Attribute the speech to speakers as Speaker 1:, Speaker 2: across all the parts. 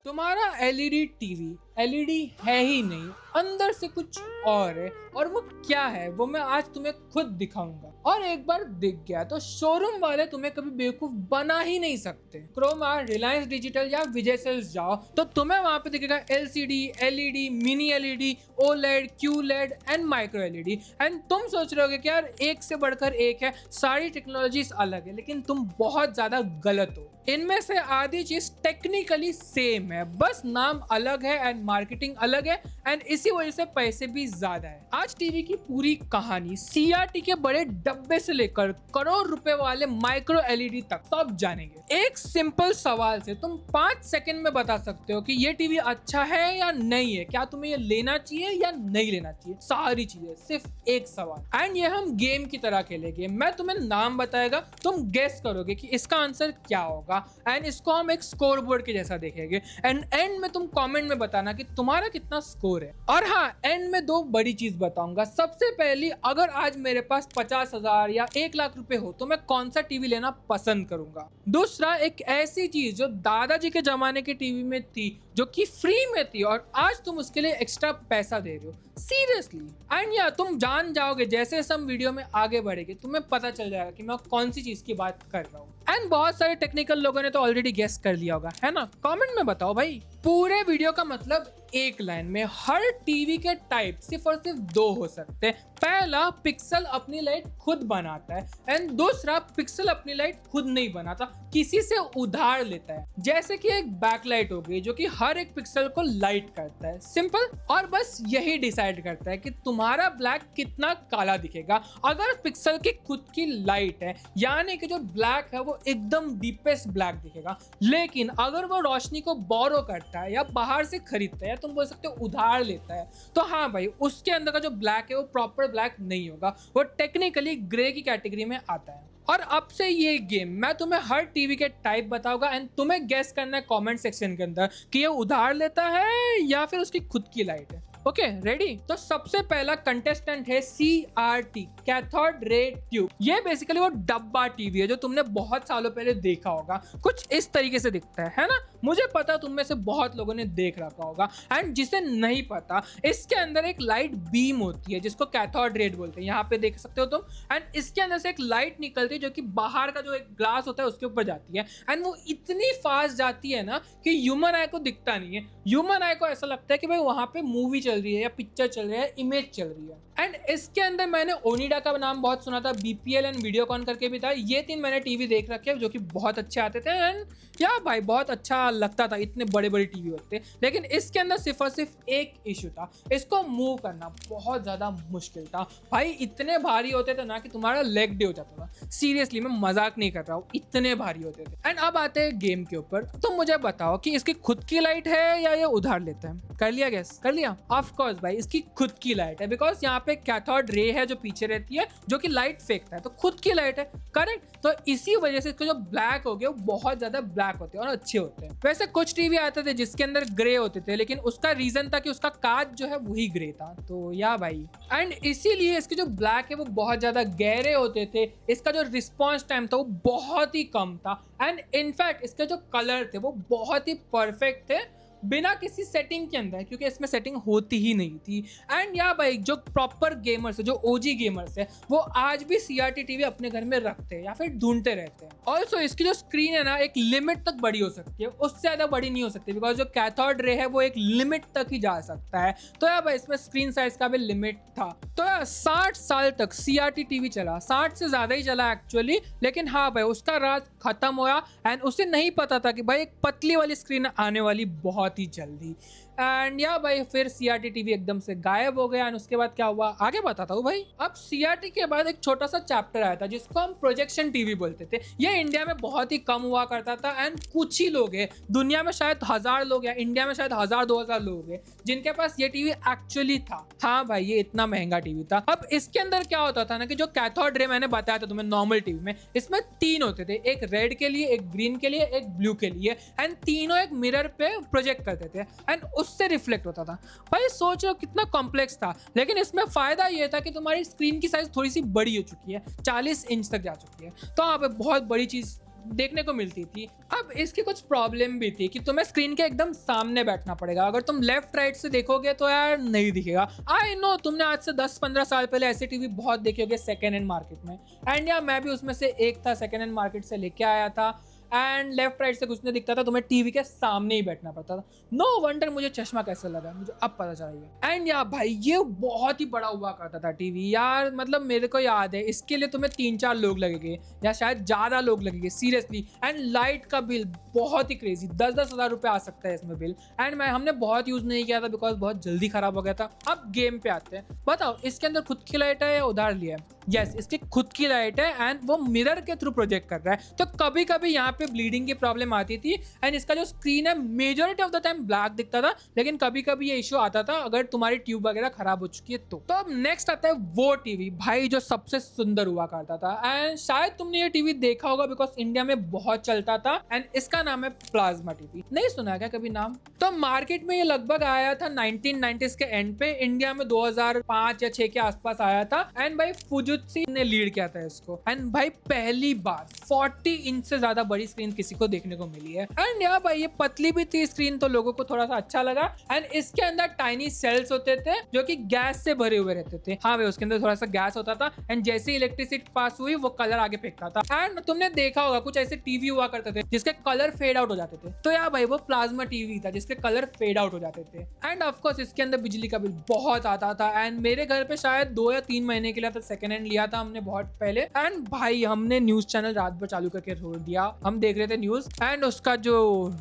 Speaker 1: तुम्हारा LED TV LED है ही नहीं, अंदर से कुछ और है। और वो क्या है वो मैं आज तुम्हें खुद दिखाऊंगा। और एक बार दिख गया तो शोरूम वाले तुम्हें कभी बेवकूफ बना ही नहीं सकते। क्रोमा, रिलायंस डिजिटल या विजय सेल्स जाओ तो तुम्हें वहां पे दिखेगा LCD, LED, mini LED, OLED, QLED and micro LED. And तुम सोच रहे होगे कि यार एक से बढ़कर एक है, सारी टेक्नोलॉजीज अलग है, लेकिन तुम बहुत ज्यादा गलत हो। इनमें से आधी चीज टेक्निकली सेम है, बस नाम अलग है एंड मार्केटिंग अलग है एंड इसी वजह से पैसे भी ज्यादा है। आज टीवी की पूरी कहानी सीआरटी के बड़े डब्बे से लेकर करोड़ रुपए वाले माइक्रो एलईडी तक सब जानेंगे। एक सिंपल सवाल से तुम 5 सेकंड में बता सकते हो कि ये टीवी अच्छा है या नहीं है, क्या तुम्हें ये लेना चाहिए या नहीं लेना चाहिए। सारी चीजें सिर्फ एक सवाल। एंड ये हम गेम की तरह खेलेंगे। मैं तुम्हें नाम बताएगा, तुम गेस करोगे कि इसका आंसर क्या होगा एंड इसको हम एक स्कोर बोर्ड के जैसा देखेंगे। एंड एंड में तुम कमेंट में बताना कि तुम्हारा कितना स्कोर है। और हाँ, एंड में 2 बड़ी चीज बताऊंगा। सबसे पहली, अगर आज मेरे पास 50,000 या 1 लाख रुपए हो तो मैं कौन सा टीवी लेना पसंद करूंगा। दूसरा, एक ऐसी चीज जो दादाजी के जमाने के टीवी में थी, जो कि फ्री में थी और आज तुम उसके लिए एक्स्ट्रा पैसा दे रहे हो, सीरियसली। एंड या तुम जान जाओगे जैसे हम वीडियो में आगे बढ़ेंगे, तुम्हें पता चल जाएगा कि मैं कौन सी चीज की बात कर रहा हूँ। एंड बहुत सारे टेक्निकल लोगों ने तो ऑलरेडी गेस कर लिया होगा, है ना। कमेंट में बताओ भाई। पूरे वीडियो का मतलब एक लाइन में, हर टीवी के टाइप सिर्फ और सिर्फ 2 हो सकते हैं। पहला, पिक्सल अपनी लाइट खुद बनाता है एंड दूसरा, पिक्सल अपनी लाइट खुद नहीं बनाता, किसी से उधार लेता है। जैसे कि एक बैकलाइट हो गई जो कि हर एक पिक्सल को लाइट करता है, सिंपल। और बस यही डिसाइड करता है कि तुम्हारा ब्लैक कितना काला दिखेगा। अगर पिक्सल की खुद की लाइट है, यानी कि जो ब्लैक है वो एकदम डीपेस्ट ब्लैक दिखेगा। लेकिन अगर वो रोशनी को बोरो करता है या बाहर से खरीदता है, तुम बोल सकते हो उधार लेता है, तो हाँ भाई, उसके अंदर का जो ब्लैक है वो प्रॉपर ब्लैक नहीं होगा, वो टेक्निकली ग्रे की कैटेगरी में आता है। और अब से ये गेम मैं तुम्हें हर टीवी के टाइप बताऊंगा एंड तुम्हें गेस करना है कमेंट सेक्शन के अंदर कि ये उधार लेता है या फिर उसकी खुद की लाइट है। Okay, ready? तो सबसे पहला कंटेस्टेंट है CRT, कैथोड रे ट्यूब। ये बेसिकली वो डब्बा टीवी है जो तुमने बहुत सालों पहले देखा होगा। कुछ इस तरीके से दिखता है ना। मुझे पता तुम में से बहुत लोगों ने देख रखा होगा। एंड जिसे नहीं पता, इसके अंदर एक लाइट बीम होती है जिसको कैथोड रे बोलते हैं। यहाँ पे देख सकते हो तुम। एंड इसके अंदर से एक लाइट निकलती है जो कि बाहर का जो एक ग्लास होता है उसके ऊपर जाती है। एंड वो इतनी फास्ट जाती है ना कि ह्यूमन आई को दिखता नहीं है। ह्यूमन आई को ऐसा लगता है कि भाई वहां पे मूवी चल रही है या पिक्चर चल रही है, इमेज चल रही है। एंड इसके अंदर मैंने ओनिडा का नाम बहुत सुना था, BPL एंड वीडियोकॉन करके भी था। ये 3 मैंने टीवी देख रखे जो कि बहुत अच्छे आते थे एंड या भाई बहुत अच्छा लगता था, इतने बड़े बड़े टीवी होते। लेकिन इसके अंदर सिर्फ और सिर्फ एक इशू था, इसको मूव करना बहुत ज्यादा मुश्किल था भाई। इतने भारी होते थे ना कि तुम्हारा लेग डे हो जाता था। सीरियसली, मैं मजाक नहीं कर रहा हूँ, इतने भारी होते थे। एंड अब आते हैं गेम के ऊपर। तुम मुझे बताओ कि इसकी खुद की लाइट है या ये उधार लेता है। कर लिया गैस? कर लिया? ऑफ कोर्स भाई, इसकी खुद की लाइट है, बिकॉज यहाँ पे कैथोड रे है जो पीछे रहती है, जो कि लाइट फेंकता है, तो खुद की लाइट है। करेक्ट। तो इसी वजह से इसके जो ब्लैक हो गए वो बहुत ज्यादा ब्लैक होते हैं और अच्छे होते हैं। वैसे कुछ टीवी आते थे जिसके अंदर ग्रे होते थे, लेकिन उसका रीजन था कि उसका कांच जो है वही ग्रे था। तो या भाई, एंड इसीलिए इसके जो ब्लैक है वो बहुत ज्यादा गहरे होते थे। इसका जो रिस्पॉन्स टाइम था वो बहुत ही कम था। एंड इनफैक्ट इसके जो कलर थे वो बहुत ही परफेक्ट थे, बिना किसी सेटिंग के अंदर, क्योंकि इसमें सेटिंग होती ही नहीं थी। एंड या भाई, जो प्रॉपर गेमर्स है, जो ओजी गेमर्स है, वो आज भी CRT टीवी अपने घर में रखते हैं या फिर ढूंढते रहते हैं। ऑल्सो इसकी जो स्क्रीन है ना, एक लिमिट तक बड़ी हो सकती है, उससे ज्यादा बड़ी नहीं हो सकती, बिकॉज जो कैथोड रे है वो एक लिमिट तक ही जा सकता है। तो यार भाई, इसमें स्क्रीन साइज का भी लिमिट था। तो यार 60 साल तक CRT टीवी चला, 60 से ज्यादा ही चला एक्चुअली। लेकिन हाँ भाई, उसका राज खत्म हुआ एंड उसे नहीं पता था कि भाई एक पतली वाली स्क्रीन आने वाली बहुत ही जल्दी। एंड या भाई, फिर CRT टीवी एकदम से गायब हो गया। एंड उसके बाद क्या हुआ आगे बताता हूँ भाई। अब CRT के बाद एक छोटा सा चैप्टर आया था जिसको हम प्रोजेक्शन टीवी बोलते थे। ये इंडिया में बहुत ही कम हुआ करता था एंड कुछ ही लोग हैं, दुनिया में शायद 1000 लोग या इंडिया में शायद 1000-2000 लोग हैं जिनके पास ये टीवी एक्चुअली था। हाँ भाई, ये इतना महंगा टीवी था। अब इसके अंदर क्या होता था ना कि जो कैथोड रे मैंने बताया था तुम्हें नॉर्मल टीवी में, इसमें 3 होते थे, एक रेड के लिए, एक ग्रीन के लिए, एक ब्लू के लिए। एंड तीनों एक मिरर पे प्रोजेक्ट करते थे एंड उससे रिफ्लेक्ट होता था। भाई सोच रहे हो कितना कॉम्प्लेक्स था। लेकिन इसमें फायदा ये था कि तुम्हारी स्क्रीन की साइज थोड़ी सी बड़ी हो चुकी है, 40 इंच तक जा चुकी है। तो यहाँ पे बहुत बड़ी चीज देखने को मिलती थी। अब इसकी कुछ प्रॉब्लम भी थी कि तुम्हें स्क्रीन के एकदम सामने बैठना पड़ेगा, अगर तुम लेफ्ट राइट से देखोगे तो यार नहीं दिखेगा। आई नो तुमने आज से 10-15 साल पहले ऐसे टीवी बहुत देखे होंगे सेकेंड हैंड मार्केट में, एंड यार मैं भी उसमें से एक था, सेकेंड हैंड मार्केट से लेके आया था, एंड लेफ्ट राइट से कुछ नहीं दिखता था, तुम्हें टीवी के सामने ही बैठना पड़ता था। नो वंडर मुझे चश्मा कैसे लगा, मुझे अब पता चला ये। एंड यार भाई ये बहुत ही बड़ा हुआ करता था टीवी यार, मतलब मेरे को याद है इसके लिए तुम्हें 3-4 लोग लगेंगे या शायद ज्यादा लोग लगेंगे सीरियसली। एंड लाइट का बिल बहुत ही क्रेजी, 10-10 हज़ार रुपये आ सकता है इसमें बिल। एंड हमने बहुत यूज नहीं किया था बिकॉज बहुत जल्दी खराब हो गया था। अब गेम पे आते हैं, बताओ इसके अंदर खुद की लाइट है या उधार लिया है? यस इसकी खुद की लाइट है एंड वो मिरर के थ्रू प्रोजेक्ट कर रहा है, तो कभी कभी यहाँ पे ब्लीडिंग की प्रॉब्लम आती थी। एंड इसका जो स्क्रीन है majority of the time black दिखता था, लेकिन कभी कभी ये इशू आता था अगर तुम्हारी ट्यूब वगैरह खराब हो चुकी है तो अब नेक्स्ट आता है वो टीवी भाई जो सबसे सुंदर हुआ करता था, एंड शायद तुमने ये टीवी देखा होगा बिकॉज इंडिया में बहुत चलता था, एंड इसका नाम है प्लाज्मा टीवी। नहीं सुना क्या कभी नाम? तो मार्केट में ये लगभग आया था 1990s के एंड पे, इंडिया में 2005 या 6 के आसपास आया था। एंड भाई फुजुत्सी ने लीड किया था इसको, एंड भाई पहली बार 40 इंच से ज्यादा बड़ी स्क्रीन किसी को देखने को मिली है। एंड यार भाई ये पतली भी थी स्क्रीन तो लोगों को थोड़ा सा अच्छा लगा, एंड इसके अंदर टाइनी सेल्स होते थे जो कि गैस से भरे हुए रहते थे। हाँ भाई उसके अंदर थोड़ा सा गैस होता था, एंड जैसे इलेक्ट्रिसिटी पास हुई वो कलर आगे फेंकता था। एंड तुमने देखा होगा कुछ ऐसे टीवी हुआ करते थे जिसके कलर फेड आउट हो जाते थे, तो यार भाई वो प्लाज्मा टीवी था जिसके कलर फेड आउट हो जाते थे। एंड ऑफकोर्स इसके अंदर बिजली का बिल बहुत आता था, एंड मेरे घर पे शायद 2 या 3 महीने के लिए था, सेकेंड हैंड लिया था हमने बहुत पहले। एंड भाई हमने न्यूज चैनल रात भर चालू करके छोड़ दिया, हम देख रहे थे न्यूज, एंड उसका जो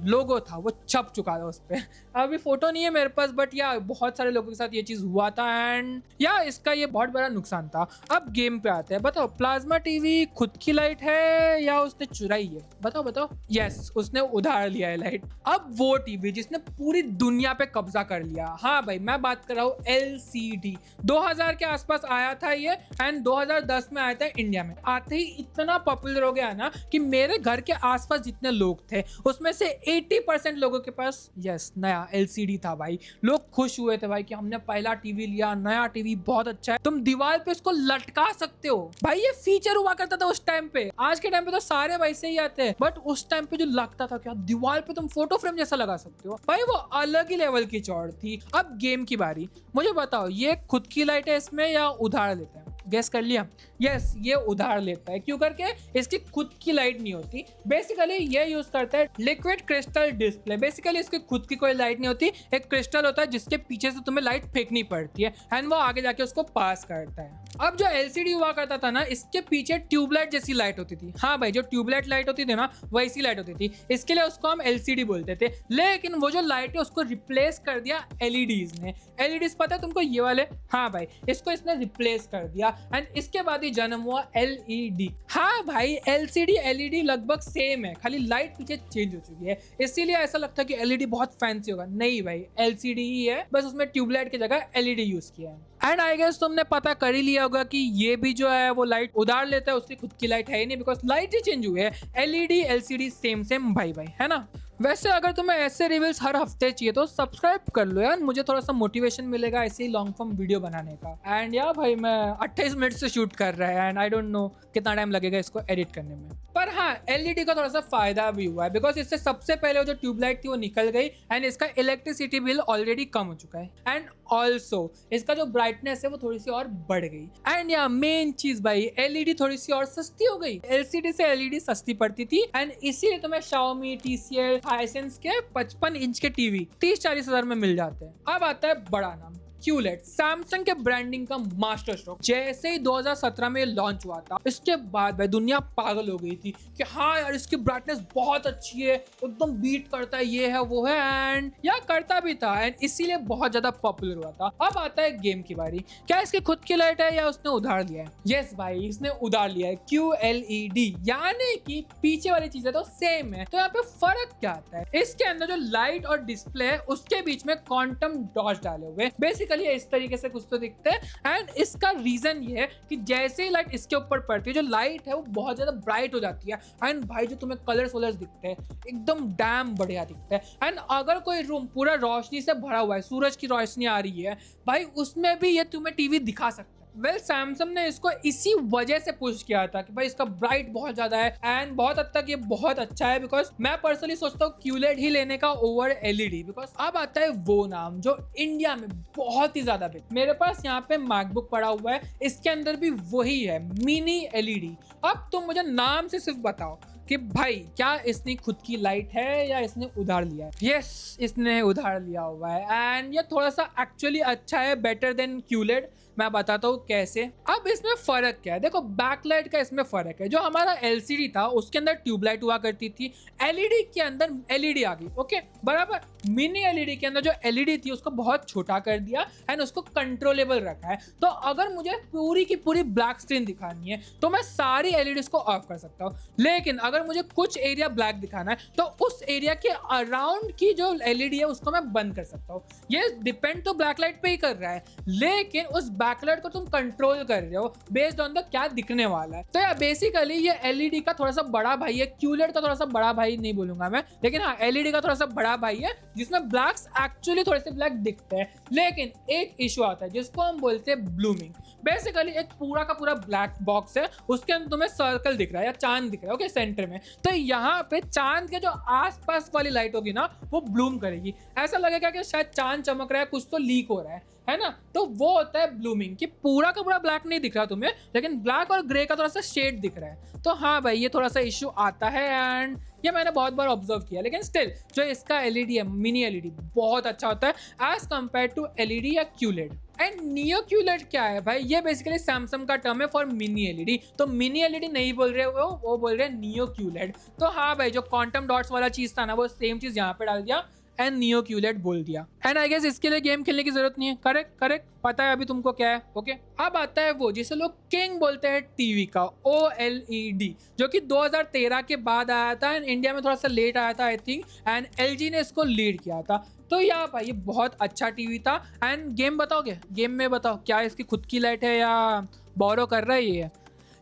Speaker 1: लोगो था वो छप चुका था उस पे। अभी फोटो नहीं है मेरे पास, बट या बहुत सारे लोगों के साथ ये चीज हुआ था, एंड या इसका ये बहुत बड़ा नुकसान था। अब गेम पे आते हैं, बताओ प्लाज्मा टीवी खुद की लाइट है या उसने चुराई है? बताओ बताओ। यस उसने उधार लिया है लाइट। अब वो टीवी जिसने पूरी दुनिया पे कब्जा कर लिया, हाँ भाई मैं बात कर रहा हूँ LCD। 2000 के आसपास आया था ये, एंड 2010 में आया था इंडिया में। आते ही इतना पॉपुलर हो गया ना कि मेरे घर के आसपास जितने लोग थे उसमें से 80% लोगों के पास यस नया LCD था भाई। लोग खुश हुए थे भाई कि हमने पहला टीवी लिया, नया टीवी बहुत अच्छा है, तुम दीवार पे इसको लटका सकते हो। भाई ये फीचर हुआ करता था उस टाइम पे, आज के टाइम पे तो सारे वैसे ही आते हैं, बट उस टाइम पे जो लगता था क्या दीवार पे तुम फोटो फ्रेम जैसा लगा सकते हो भाई, वो अलग ही लेवल की चौड़ थी। अब गेम की बारी, मुझे बताओ ये खुद की लाइट है इसमें या उधार लेते हैं? गेस कर लिया? यस ये उधार लेता है। क्यों करके? इसकी खुद की लाइट नहीं होती, बेसिकली ये यूज करता है लिक्विड क्रिस्टल डिस्प्ले। बेसिकली इसकी खुद की कोई लाइट नहीं होती, एक क्रिस्टल होता है जिसके पीछे से तुम्हें लाइट फेंकनी पड़ती है, एंड वो आगे जाके उसको पास करता है। अब जो LCD हुआ करता था ना, इसके पीछे ट्यूबलाइट जैसी लाइट होती थी। हाँ भाई जो ट्यूबलाइट लाइट होती थी ना वैसी लाइट होती थी, इसके लिए उसको हम LCD बोलते थे। लेकिन वो जो लाइट है उसको रिप्लेस कर दिया LEDs ने। LEDs पता है तुमको ये वाले? हाँ भाई इसको इसने रिप्लेस कर दिया, एंड इसके बाद ही जन्म हुआ LED। हाँ भाई LCD LED लगभग सेम है, खाली लाइट पीछे चेंज हो चुकी है, इसीलिए ऐसा लगता है कि LED बहुत फैंसी होगा। नहीं भाई LCD ही है, बस उसमें ट्यूबलाइट की जगह LED यूज किया है। एंड आई गेस तुमने पता कर ही लिया होगा कि ये भी जो है वो लाइट उधार लेता है, उसकी खुद की लाइट है ही नहीं बिकॉज लाइट ही चेंज हुई है। LED LCD सेम सेम भाई भाई है ना। वैसे अगर तुम्हें ऐसे रिव्यूज हर हफ्ते चाहिए तो सब्सक्राइब कर लो यार, मुझे थोड़ा सा मोटिवेशन मिलेगा ऐसे ही लॉन्ग फॉर्म वीडियो बनाने का। एंड यार भाई मैं 28 मिनट से शूट कर रहा है, एंड आई डोंट नो कितना टाइम लगेगा इसको एडिट करने में। पर हाँ LED का थोड़ा सा फायदा भी हुआ है बिकॉज इससे सबसे पहले जो ट्यूबलाइट थी वो निकल गई, एंड इसका इलेक्ट्रिसिटी बिल ऑलरेडी कम हो चुका है, एंड ऑल्सो इसका जो ब्राइटनेस है वो थोड़ी सी और बढ़ गई। एंड या मेन चीज भाई LED थोड़ी सी और सस्ती हो गई। LCD से LED सस्ती पड़ती थी, एंड इसीलिए तुम्हें Xiaomi, TCL, हाइसेंस के 55 इंच के टीवी 30-40 हजार में मिल जाते हैं। अब आता है बड़ा नाम QLED, सैमसंग के ब्रांडिंग का मास्टर स्ट्रोक। जैसे ही 2017 में लॉन्च हुआ था, इसके बाद भाई दुनिया पागल हो गई थी कि हाँ यार इसकी ब्राइटनेस बहुत अच्छी है, एकदम बीट करता है, ये है वो है, एंड या करता भी था, एंड इसीलिए बहुत ज्यादा पॉपुलर हुआ था। अब आता है गेम की बारी, क्या इसकी खुद की लाइट है या उसने उधार लिया है? यस भाई इसने उधार लिया है, QLED, यानी कि पीछे वाली चीजें तो सेम है। तो यहाँ पे फर्क क्या आता है? इसके अंदर जो लाइट और डिस्प्ले है उसके बीच में क्वांटम डॉट्स डाले हुए, बेसिकली इस तरीके से कुछ तो दिखते हैं। एंड इसका रीजन ये है कि जैसे ही लाइट इसके ऊपर पड़ती है, जो लाइट है वो बहुत ज्यादा ब्राइट हो जाती है, एंड भाई जो तुम्हें कलर्स वलर्स दिखते हैं एकदम डैम बढ़िया दिखते हैं। एंड अगर कोई रूम पूरा रोशनी से भरा हुआ है, सूरज की रोशनी आ रही है भाई, उसमें भी ये तुम्हें टीवी दिखा सकता है। वेल सैमसंग ने इसको इसी वजह से पुश किया था कि भाई इसका ब्राइट बहुत ज्यादा है एंड बहुत हद तक ये बहुत अच्छा है, बिकॉज मैं पर्सनली सोचता हूँ क्यूलेड ही लेने का ओवर एलईडी। बिकॉज अब आता है वो नाम जो इंडिया में बहुत ही ज्यादा बिक, मेरे पास यहाँ पे मैकबुक पड़ा हुआ है, इसके अंदर भी वही है, मिनी एलईडी। अब तुम मुझे नाम से सिर्फ बताओ कि भाई क्या इसने खुद की लाइट है या इसने उधार लिया है? यस, इसने उधार लिया हुआ है एंड ये थोड़ा सा एक्चुअली अच्छा है, बेटर देन क्यूलेड। मैं बताता हूँ कैसे। अब इसमें फर्क क्या है, देखो बैकलाइट का इसमें फर्क है। जो हमारा एलसीडी था उसके अंदर ट्यूबलाइट हुआ करती थी, एलईडी के अंदर एलईडी आ गई, ओके बराबर। मिनी एलईडी के अंदर जो एलईडी थी उसको बहुत छोटा कर दिया एंड उसको कंट्रोलेबल रखा है। तो अगर मुझे पूरी की पूरी ब्लैक स्क्रीन दिखानी है तो मैं सारी एलईडीज को ऑफ कर सकता हूँ, लेकिन अगर मुझे कुछ एरिया ब्लैक दिखाना है तो उस एरिया के अराउंड की जो एलईडी है उसको मैं बंद कर सकता हूँ। ये डिपेंड तो ब्लैक लाइट पे ही कर रहा है, लेकिन उस बैकलाइट को तुम कंट्रोल कर रहे हो बेस्ड ऑन द क्या दिखने वाला है। तो यार बेसिकली ये एलईडी का थोड़ा सा बड़ा भाई है, क्यूलेड का थोड़ा सा बड़ा भाई नहीं बोलूंगा मैं, लेकिन हाँ एलईडी का थोड़ा सा बड़ा भाई है जिसमें ब्लैक्स एक्चुअली थोड़े से ब्लैक दिखते हैं। लेकिन एक इशू आता है जिसको हम बोलते हैं ब्लूमिंग। बेसिकली एक पूरा का पूरा ब्लैक बॉक्स है, उसके अंदर तुम्हें सर्कल दिख रहा है या चांद दिख रहा है, ओके सेंटर में। तो यहाँ पे चांद के जो आसपास वाली लाइट होगी ना वो ब्लूम करेगी, ऐसा लगेगा कि शायद चांद चमक रहा है, कुछ तो लीक हो रहा है ना। तो वो होता है ब्लूमिंग, कि पूरा का पूरा ब्लैक नहीं दिख रहा तुम्हें, लेकिन ब्लैक और ग्रे का थोड़ा सा शेड दिख रहा है। तो हाँ भाई ये थोड़ा सा इश्यू आता है एंड ये मैंने बहुत बार ऑब्जर्व किया। लेकिन स्टिल जो इसका एलईडी है, मिनी एलईडी, बहुत अच्छा होता है एज कंपेयर टू एलईडी या क्यूलेड। एंड नियो क्यूलेड क्या है भाई, ये बेसिकली सैमसंग का टर्म है फॉर मिनी एलईडी। तो मिनी एलईडी नहीं बोल रहे वो बोल रहे हैं नियो क्यूलेड। तो हाँ भाई जो क्वांटम डॉट्स वाला चीज था ना वो सेम चीज यहाँ पे डाल दिया एंड नियो क्यूलेड बोल दिया। एंड आई गेस इसके लिए गेम खेलने की जरूरत नहीं है। करेक्ट करेक्ट, पता है अभी तुमको क्या है, ओके। अब आता है वो जिसे लोग किंग बोलते हैं टीवी का, OLED, जो कि 2013 के बाद आया था एंड इंडिया में थोड़ा सा लेट आया था आई थिंक, एंड LG ने इसको लीड किया था। तो यार भाई ये बहुत अच्छा टीवी था। एंड गेम बताओगे, गेम में बताओ क्या इसकी खुद की लाइट है या बोरो कर रहा है ये?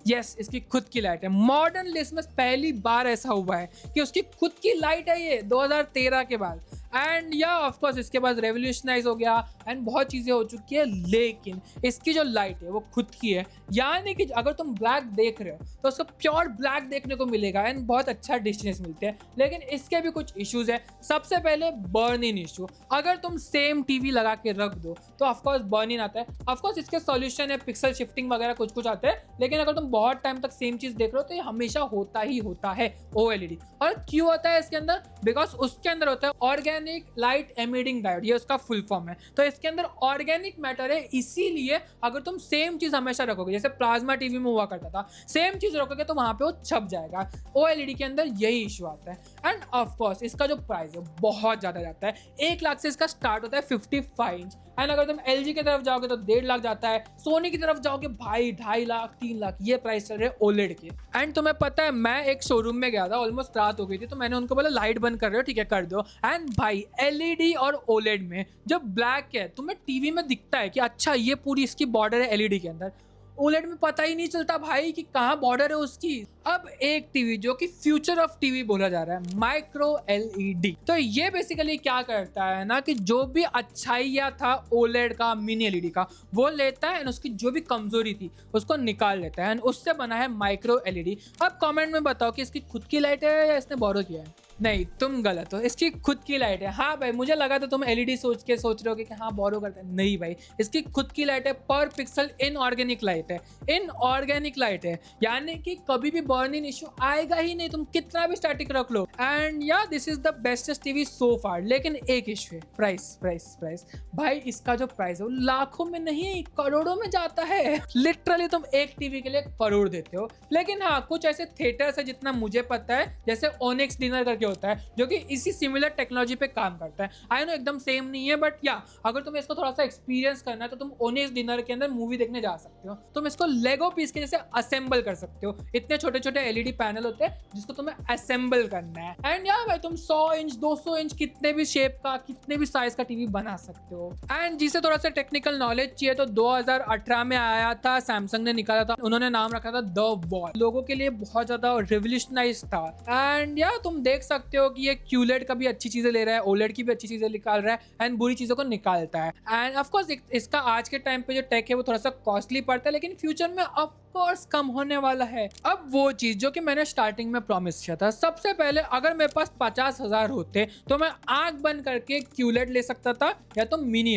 Speaker 1: यस, इसकी खुद की लाइट है। मॉडर्न लिस्ट में पहली बार ऐसा हुआ है कि उसकी खुद की लाइट है ये 2013 के बाद। एंड या ऑफ कोर्स इसके बाद रेवोल्यूशनाइज हो गया एंड बहुत चीज़ें हो चुकी है, लेकिन इसकी जो लाइट है वो खुद की है। यानी कि अगर तुम ब्लैक देख रहे हो तो उसको प्योर ब्लैक देखने को मिलेगा एंड बहुत अच्छा डिस्टेंस मिलते हैं। लेकिन इसके भी कुछ इश्यूज है। सबसे पहले बर्न इन इशू, अगर तुम सेम टीवी लगा के रख दो तो ऑफकोर्स बर्न इन आता है। ऑफकोर्स इसके सॉल्यूशन है, पिक्सल शिफ्टिंग वगैरह कुछ कुछ आते हैं, लेकिन अगर तुम बहुत टाइम तक सेम चीज देख रहे हो तो ये हमेशा होता ही होता है OLED। और क्यों होता है इसके अंदर? बिकॉज उसके अंदर होता है ऑर्गेनिक लाइट एमिटिंग डायोड, ये उसका फुल फॉर्म है। तो इसके अंदर ऑर्गेनिक मैटर है, इसीलिए अगर तुम सेम चीज हमेशा रखोगे, जैसे प्लाज्मा टीवी में हुआ करता था, सेम चीज रखोगे तो वहां पे वो छप जाएगा। OLED के अंदर यही इशू आता है। एंड ऑफ कोर्स इसका जो प्राइस है बहुत ज्यादा जाता है। 1 लाख से इसका स्टार्ट होता है 55 इंच। एंड अगर तुम LG की तरफ जाओगे तो 1.5 लाख जाता है, सोनी की तरफ जाओगे भाई 2.5 लाख 3 लाख, ये प्राइस चल रहे हैं OLED के। एंड तुम्हें पता है मैं एक शोरूम में गया था, ऑलमोस्ट रात हो गई थी, तो मैंने उनको बोला लाइट बंद कर रहे हो, ठीक है कर दो। एंड भाई LED और OLED में जो ब्लैक है तुम्हें टीवी में दिखता है कि अच्छा ये पूरी इसकी बॉर्डर है LED के अंदर, OLED में पता ही नहीं चलता भाई कि कहाँ बॉर्डर है उसकी। अब एक टीवी जो कि फ्यूचर ऑफ टीवी बोला जा रहा है, माइक्रो LED। तो ये बेसिकली क्या करता है ना कि जो भी अच्छाइयाँ था OLED का, मिनी LED का, वो लेता है और उसकी जो भी कमजोरी थी उसको निकाल लेता है एंड उससे बना है माइक्रो LED। अब कमेंट में बताओ कि इसकी खुद की लाइट है या इसने बोरो किया है? नहीं, तुम गलत हो, इसकी खुद की लाइट है। हाँ भाई मुझे लगा था तुम LED सोच रहे हो कि हाँ बोरो करते हैं, नहीं भाई इसकी खुद की लाइट है। पर पिक्सल इनऑर्गेनिक लाइट है, इनऑर्गेनिक लाइट है, यानी कि कभी भी बर्न इन इशू आएगा ही नहीं, तुम कितना भी स्टैटिक रख लो। एंड या this is the bestest TV so far. लेकिन एक इशू है, प्राइस प्राइस प्राइस। भाई इसका जो प्राइस है वो लाखों में नहीं करोड़ों में जाता है। लिटरली तुम एक टीवी के लिए करोड़ देते हो। लेकिन हाँ कुछ ऐसे थिएटर्स है जितना मुझे पता है, जैसे ओनिक्स डिनर करके होता है जो कि इसी सिमिलर टेक्नोलॉजी पे काम करता है। आई नो एकदम सेम नहीं है, बट या अगर तुम्हें इसको थोड़ा सा एक्सपीरियंस करना है तो तुम ओनिक्स डिनर के अंदर मूवी देखने जा सकते हो। तुम इसको लेगो पीस के जैसे असेंबल कर सकते हो। इतने छोटे छोटे LED पैनल होते हैं जिसको तुम्हें असेंबल करना है। एंड या भाई तुम 100 इंच 200 इंच कितने भी शेप का, कितने भी साइज का टीवी बना सकते हो। एंड जिसे थोड़ा सा टेक्निकल नॉलेज चाहिए तो 2018 में आया था, सैमसंग ने निकाला था, उन्होंने नाम रखा था द वॉल। लोगों के लिए बहुत ज्यादा रिवोल्यूशनाइज था। एंड या तुम देख सकते हो कि ये QLED का भी अच्छी चीजें ले रहा है, OLED की भी अच्छी चीजें निकाल रहा है एंड बुरी चीजों को निकालता है। एंड ऑफ कोर्स इसका आज के टाइम पे जो टेक है वो थोड़ा सा कॉस्टली पड़ता है, लेकिन फ्यूचर में ऑफ कोर्स कम होने वाला है। अब वो चीज जो कि मैंने स्टार्टिंग में प्रॉमिस किया था, सबसे पहले अगर मेरे पास 50,000 होते तो मैं आंख बंद करके QLED ले सकता था या तो मिनी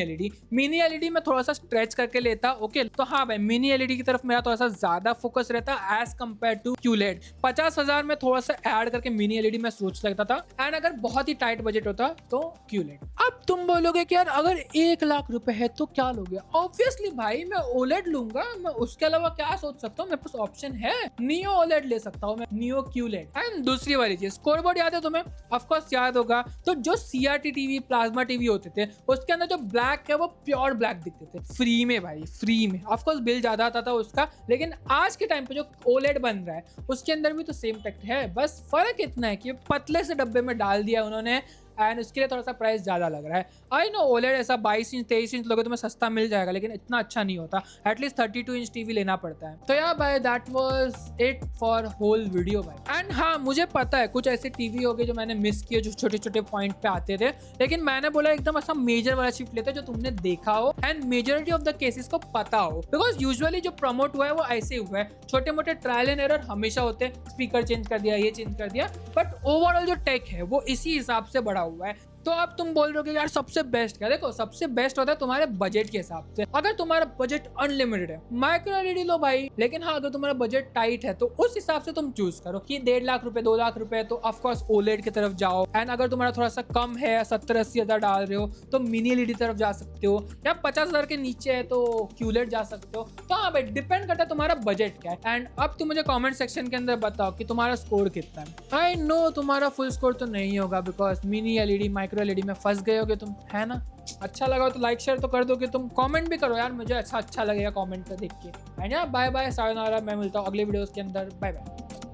Speaker 1: एलईडी में थोड़ा सा स्ट्रेच करके लेता। ओके, तो हाँ भाई, मिनी एलईडी की तरफ मेरा थोड़ा सा ज्यादा फोकस रहता एज कम्पेयर टू QLED। 50,000 में थोड़ा सा ऐड करके मिनी एलईडी में सोच सकता था, एंड अगर बहुत ही टाइट बजट होता तो QLED। अब तुम बोलोगे कि यार अगर 1 लाख रुपए है तो क्या लोगे? ऑब्वियसली भाई मैं OLED लूंगा, मैं उसके अलावा क्या सोच सकता हूँ? मेरे पास ऑप्शन है, नियो OLED ले सकता हूँ मैं, नियो QLED। एंड दूसरी वाली चीज, स्कोरबोर्ड याद है तुम्हें? ऑफ कोर्स याद होगा। तो जो CRT टीवी, प्लाज्मा टीवी होते थे, उसके अंदर जो ब्लैक है वो प्योर ब्लैक दिखते थे, फ्री में भाई, फ्री में। ऑफ कोर्स बिल ज्यादा आता था उसका, लेकिन आज के टाइम पे जो OLED बन रहा है उसके अंदर भी तो सेम टेक है, बस फर्क इतना है कि पतले से डब्बे में डाल दिया उन्होंने एंड उसके लिए थोड़ा सा प्राइस ज्यादा लग रहा है। आई नो OLED ऐसा 22 इंच 23 इंच लोगे तो मैं सस्ता मिल जाएगा, लेकिन इतना अच्छा नहीं होता, एटलीस्ट 32 इंच टीवी लेना पड़ता है। तो यार भाई, that was it for whole video भाई। एंड हाँ, मुझे पता है कुछ ऐसे टीवी हो गए जो मैंने मिस किए, जो छोटे छोटे पॉइंट पे आते थे, लेकिन मैंने बोला एकदम ऐसा मेजर वाला शिफ्ट लेते जो तुमने देखा हो and majority of the cases को पता हो, बिकॉज यूजुअली जो प्रमोट हुआ है वो ऐसे हुआ है, छोटे मोटे ट्रायल एंड एरर हमेशा होते हैं, स्पीकर चेंज कर दिया, ये चेंज कर दिया, बट ओवरऑल जो टेक है वो इसी हिसाब से बड़ा हुआ है। तो अब तुम बोल रहे हो कि यार सबसे बेस्ट क्या? देखो, सबसे बेस्ट होता है तुम्हारे बजट के हिसाब से। अगर तुम्हारा बजट अनलिमिटेड है, माइक्रो एलईडी लो भाई, लेकिन हाँ अगर तुम्हारा बजट टाइट है तो उस हिसाब से तुम चूज करो कि 1.5 लाख रुपए 2 लाख रुपए तो ऑफकोर्स OLED की तरफ जाओ, एंड अगर तुम्हारा थोड़ा सा कम है, 70-80 हजार डाल रहे हो तो मिनी एलईडी तरफ जा सकते हो, या 50,000 के नीचे है तो QLED जा सकते हो। तो हाँ भाई, डिपेंड करता है तुम्हारा बजट क्या है। एंड अब तुम मुझे कॉमेंट सेक्शन के अंदर बताओ कि तुम्हारा स्कोर कितना है। आई नो तुम्हारा फुल स्कोर तो नहीं होगा, because mini LED, micro LED में फंस गए होगे तुम, है ना? अच्छा लगा हो तो लाइक शेयर तो कर दो, कि तुम कमेंट भी करो यार, मुझे अच्छा लगेगा कमेंट पे देख के। है ना? Bye bye, sayonara. मैं मिलता हूँ अगले वीडियोस के अंदर। Bye bye.